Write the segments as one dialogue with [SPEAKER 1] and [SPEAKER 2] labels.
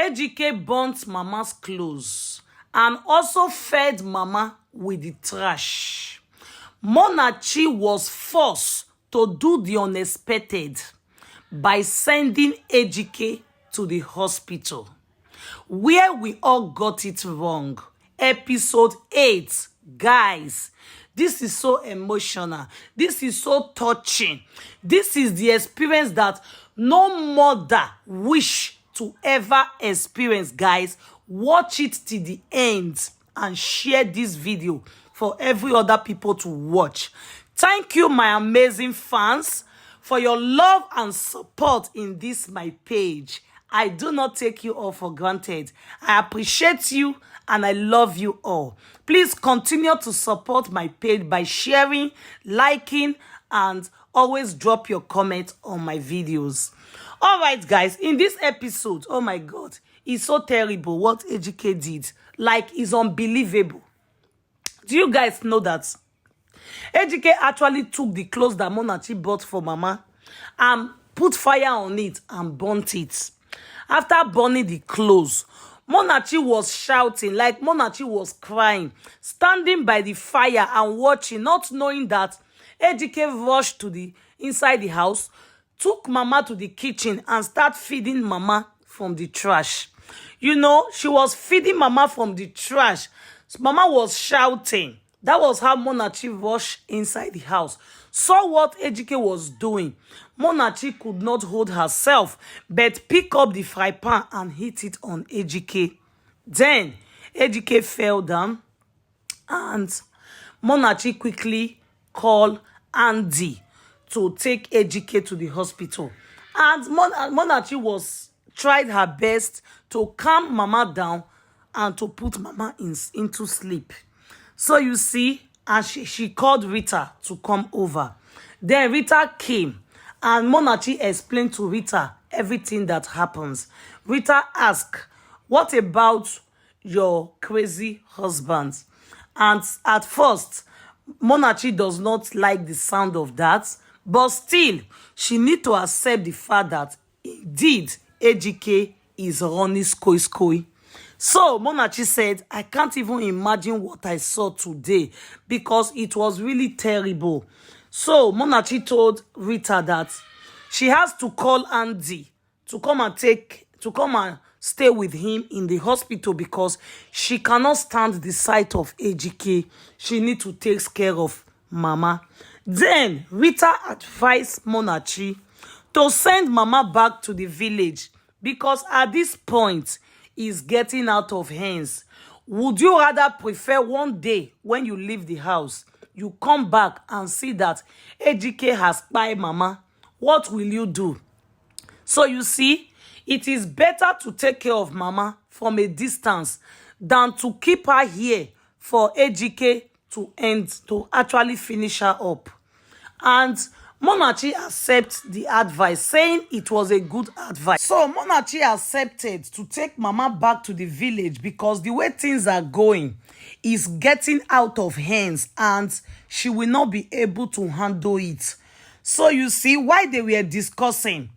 [SPEAKER 1] Ejike burnt Mama's clothes and also fed Mama with the trash. Munachi was forced to do the unexpected by sending Ejike to the hospital, where we all got it wrong. Episode 8. Guys, this is so emotional. This is so touching. This is the experience that no mother wish to ever experience. Guys, watch it till the end and share this video for every other people to watch. Thank you, my amazing fans, for your love and support in this my page. I do not take you all for granted. I appreciate you and I love you all. Please continue to support my page by sharing, liking, and always drop your comment on my videos. All right, guys, in this episode, oh my God, it's so terrible what Ejike did. Like, it's unbelievable. Do you guys know that Ejike actually took the clothes that Munachi bought for Mama and put fire on it and burnt it? After burning the clothes, Munachi was shouting, like Munachi was crying, standing by the fire and watching, not knowing that Ejike rushed to the inside the house, took Mama to the kitchen and started feeding Mama from the trash. You know, she was feeding Mama from the trash. So Mama was shouting. That was how Munachi rushed inside the house. Saw what Ejike was doing. Munachi could not hold herself, but pick up the fry pan and hit it on Ejike. Then Ejike fell down, and Munachi quickly called Andy to take Ejike to the hospital. And Munachi tried her best to calm Mama down and to put Mama into sleep. So you see, and she called Rita to come over. Then Rita came, and Munachi explained to Rita everything that happens. Rita asked, "What about your crazy husband?" And at first, Munachi does not like the sound of that, but still, she need to accept the fact that indeed Ejike is running skoi. So Munachi said, "I can't even imagine what I saw today because it was really terrible." So Munachi told Rita that she has to call Andy to come and stay with him in the hospital because she cannot stand the sight of Ejike. She need to take care of Mama. Then Rita advised Munachi to send Mama back to the village because at this point is getting out of hands. Would you rather prefer one day when you leave the house, you come back and see that Ejike has spied Mama? What will you do? So you see, it is better to take care of Mama from a distance than to keep her here for Ejike to actually finish her up. And Munachi accepted the advice, saying it was a good advice. So Munachi accepted to take Mama back to the village because the way things are going is getting out of hands and she will not be able to handle it. So you see, while they were discussing,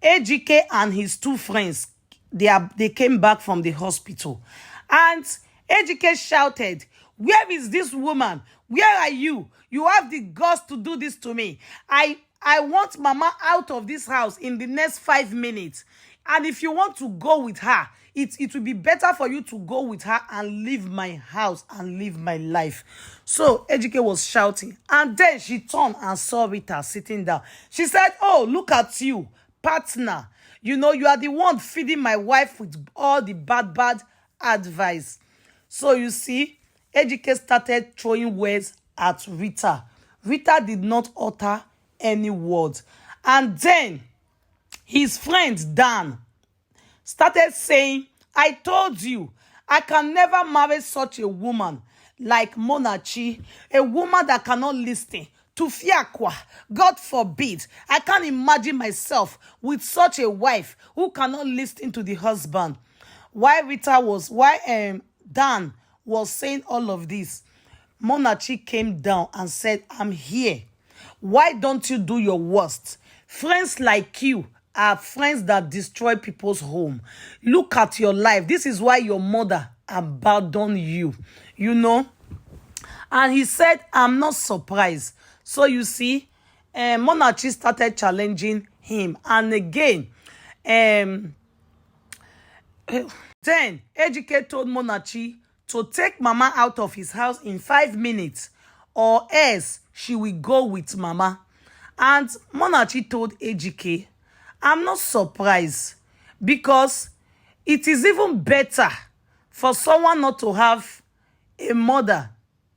[SPEAKER 1] Ejike and his two friends, they came back from the hospital. And Ejike shouted, "Where is this woman? Where are you? You have the guts to do this to me. I want Mama out of this house in the next 5 minutes. And if you want to go with her, it will be better for you to go with her and leave my house and live my life." So Ejike was shouting. And then she turned and saw Rita sitting down. She said, "Oh, look at you, partner. You know, you are the one feeding my wife with all the bad advice." So you see, Ejike started throwing words at Rita. Rita did not utter any word. And then his friend Dan started saying, "I told you, I can never marry such a woman like Munachi, a woman that cannot listen to Fiakwa. God forbid. I can't imagine myself with such a wife who cannot listen to the husband." While Dan was saying all of this, Munachi came down and said, "I'm here. Why don't you do your worst? Friends like you are friends that destroy people's home. Look at your life. This is why your mother abandoned you, you know. And he said, I'm not surprised. So you see, Monachi started challenging him. And again, um, then Ejike told Monachi to take Mama out of his house in 5 minutes, or else she will go with Mama. And Monachi told Ejike, I'm not surprised, because it is even better for someone not to have a mother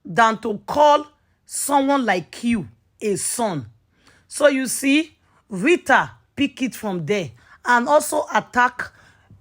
[SPEAKER 1] than to call someone like you a son. So you see, Rita pick it from there and also attack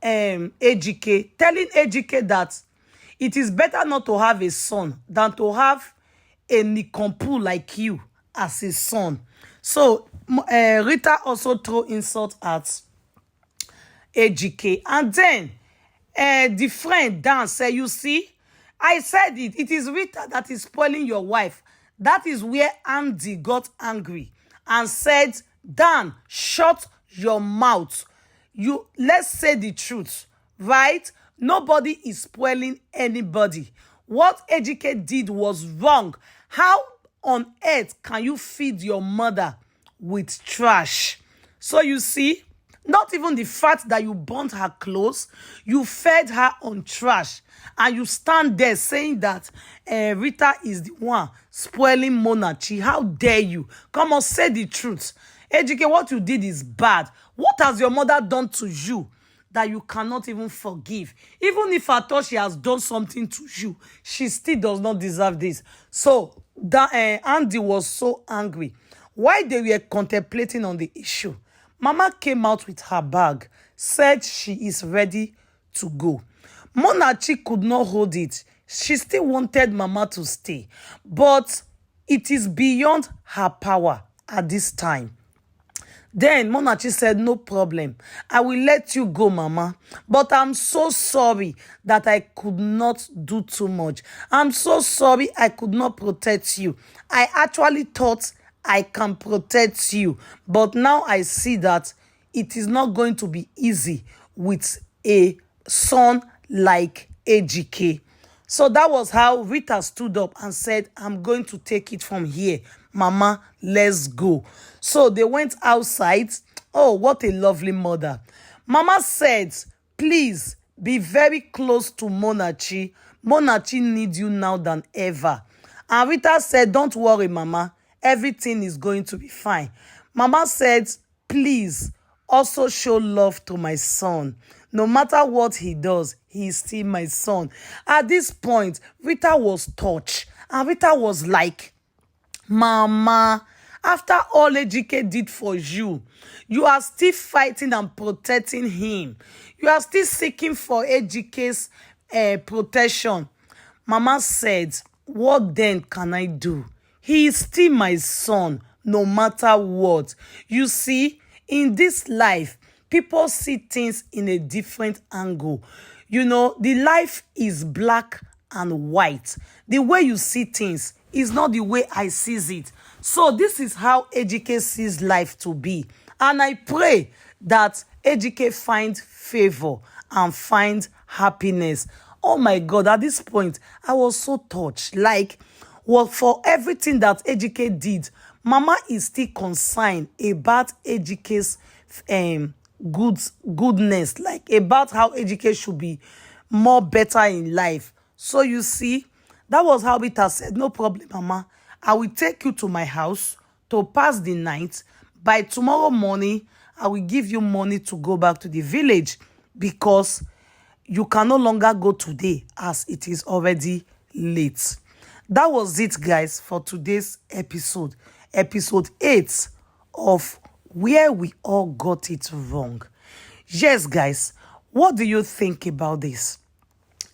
[SPEAKER 1] Ejike, telling Ejike that it is better not to have a son than to have a nikompu like you as a son. So Rita also threw insult at Ejike. And then the friend Dan said, you see, I said it. It is Rita that is spoiling your wife. That is where Andy got angry and said, Dan, shut your mouth. Let's say the truth, right? Nobody is spoiling anybody. What Ejike did was wrong. How on earth can you feed your mother with trash? So you see, not even the fact that you burnt her clothes, you fed her on trash, and you stand there saying that Rita is the one spoiling Monachi. How dare you? Come on, say the truth. Ejike, what you did is bad. What has your mother done to you that you cannot even forgive? Even if I thought she has done something to you, she still does not deserve this. So that Andy was so angry. While they were contemplating on the issue, Mama came out with her bag, said she is ready to go. Monachi could not hold it. She still wanted Mama to stay, but it is beyond her power at this time. Then Monachi said, no problem. I will let you go, Mama. But I'm so sorry that I could not do too much. I'm so sorry I could not protect you. I actually thought I can protect you. But now I see that it is not going to be easy with a son like Ejike. So that was how Rita stood up and said, I'm going to take it from here. Mama, let's go. So they went outside. Oh, what a lovely mother. Mama said, please be very close to Monachi. Monachi needs you now than ever. And Rita said, don't worry, Mama. Everything is going to be fine. Mama said, please also show love to my son. No matter what he does, he is still my son. At this point, Rita was touched. And Rita was like, Mama, after all Ejike did for you, you are still fighting and protecting him. You are still seeking for Ejike's protection. Mama said, what then can I do? He is still my son, no matter what. You see, in this life, people see things in a different angle. You know, the life is black and white. The way you see things is not the way I sees it. So this is how Ejike sees life to be. And I pray that Ejike find favor and find happiness. Oh my God, at this point, I was so touched. Like, well, for everything that Ejike did, Mama is still concerned about Ejike's goodness, like about how Ejike should be more better in life. So you see, that was how Rita said, no problem, Mama. I will take you to my house to pass the night. By tomorrow morning, I will give you money to go back to the village, because you can no longer go today as it is already late. That was it, guys, for today's episode. Episode 8 of Where We All Got It Wrong. Yes, guys, what do you think about this?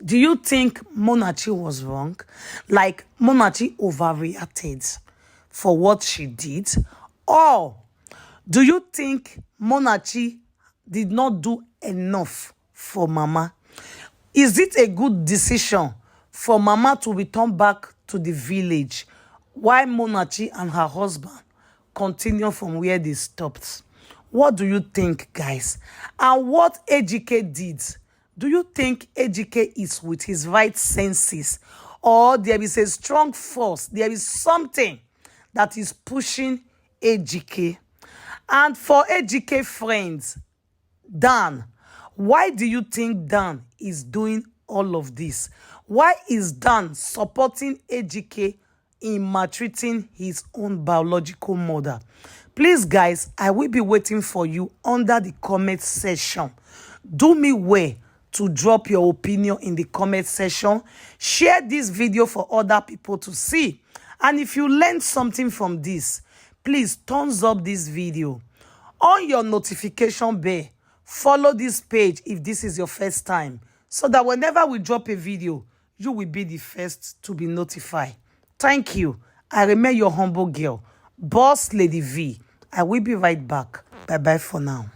[SPEAKER 1] Do you think Monachi was wrong? Like, Monachi overreacted for what she did? Or do you think Monachi did not do enough for Mama? Is it a good decision for Mama to return back to the village while Monachi and her husband continue from where they stopped? What do you think, guys? And what Ejike did? Do you think Ejike is with his right senses? Or there is a strong force, there is something that is pushing Ejike? And for Ejike friends, Dan, why do you think Dan is doing all of this? Why is Dan supporting Ejike in maltreating his own biological mother? Please, guys, I will be waiting for you under the comment section. Do me well to drop your opinion in the comment section. Share this video for other people to see. And if you learned something from this, please thumbs up this video. On your notification bell, follow this page if this is your first time, so that whenever we drop a video, you will be the first to be notified. Thank you. I remain your humble girl, Boss Lady V. I will be right back. Bye-bye for now.